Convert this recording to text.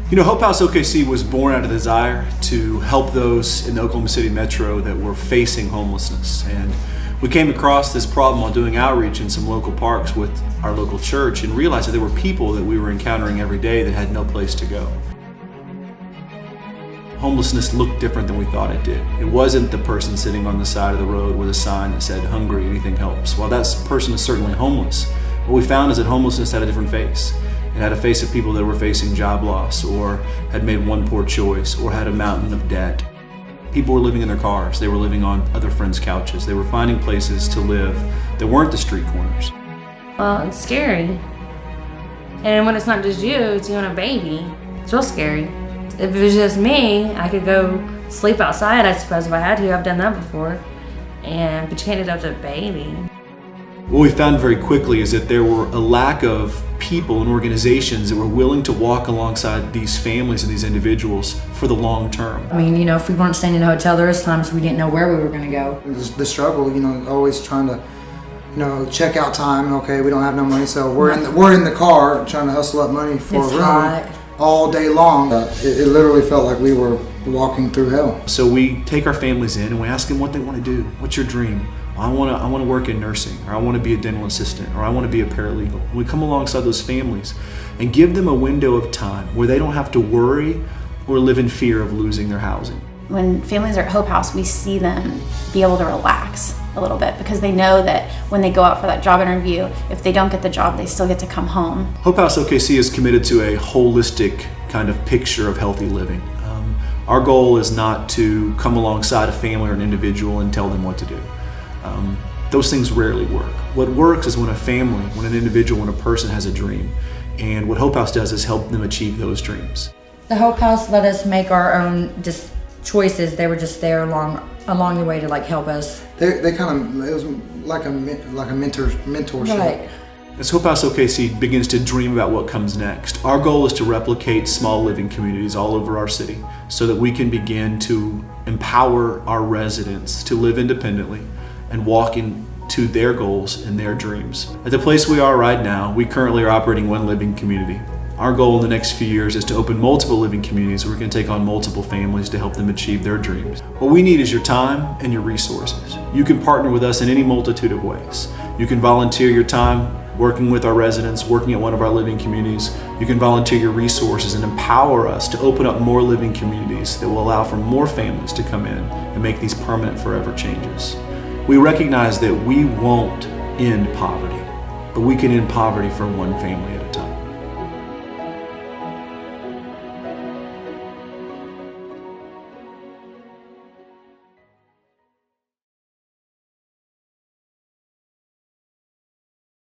You know, HopeHouse OKC was born out of the desire to help those in the Oklahoma City metro that were facing homelessness. And we came across this problem while doing outreach in some local parks with our local church and realized that there were people that we were encountering every day that had no place to go. Homelessness looked different than we thought it did. It wasn't the person sitting on the side of the road with a sign that said, "Hungry, anything helps." While that person is certainly homeless, what we found is that homelessness had a different face. It had a face of people that were facing job loss, or had made one poor choice, or had a mountain of debt. People were living in their cars. They were living on other friends' couches. They were finding places to live that weren't the street corners. Well, it's scary. And when it's not just you, it's you and a baby. It's real scary. If it was just me, I could go sleep outside, I suppose, if I had to. I've done that before. But you can't do that to a baby. What we found very quickly is that there were a lack of people and organizations that were willing to walk alongside these families and these individuals for the long term. I mean, if we weren't staying in a hotel, there was times we didn't know where we were going to go. The struggle, always trying to, checkout time. Okay, we don't have no money, so we're in the car trying to hustle up money for a room hot all day long. It literally felt like we were walking through hell. So we take our families in and we ask them what they want to do. What's your dream? I want to work in nursing, or I want to be a dental assistant, or I want to be a paralegal. We come alongside those families and give them a window of time where they don't have to worry or live in fear of losing their housing. When families are at Hope House, we see them be able to relax a little bit because they know that when they go out for that job interview, if they don't get the job, they still get to come home. HopeHouse OKC is committed to a holistic kind of picture of healthy living. Our goal is not to come alongside a family or an individual and tell them what to do. Those things rarely work. What works is when a family, when an individual, when a person has a dream. And what HopeHouse does is help them achieve those dreams. The Hope House let us make our own choices. They were just there along the way to help us. They kind of, it was like a mentorship. Right. As HopeHouse OKC begins to dream about what comes next, our goal is to replicate small living communities all over our city so that we can begin to empower our residents to live independently and walk into their goals and their dreams. At the place we are right now, we currently are operating one living community. Our goal in the next few years is to open multiple living communities where we can take on multiple families to help them achieve their dreams. What we need is your time and your resources. You can partner with us in any multitude of ways. You can volunteer your time working with our residents, working at one of our living communities. You can volunteer your resources and empower us to open up more living communities that will allow for more families to come in and make these permanent, forever changes. We recognize that we won't end poverty, but we can end poverty for one family at a time.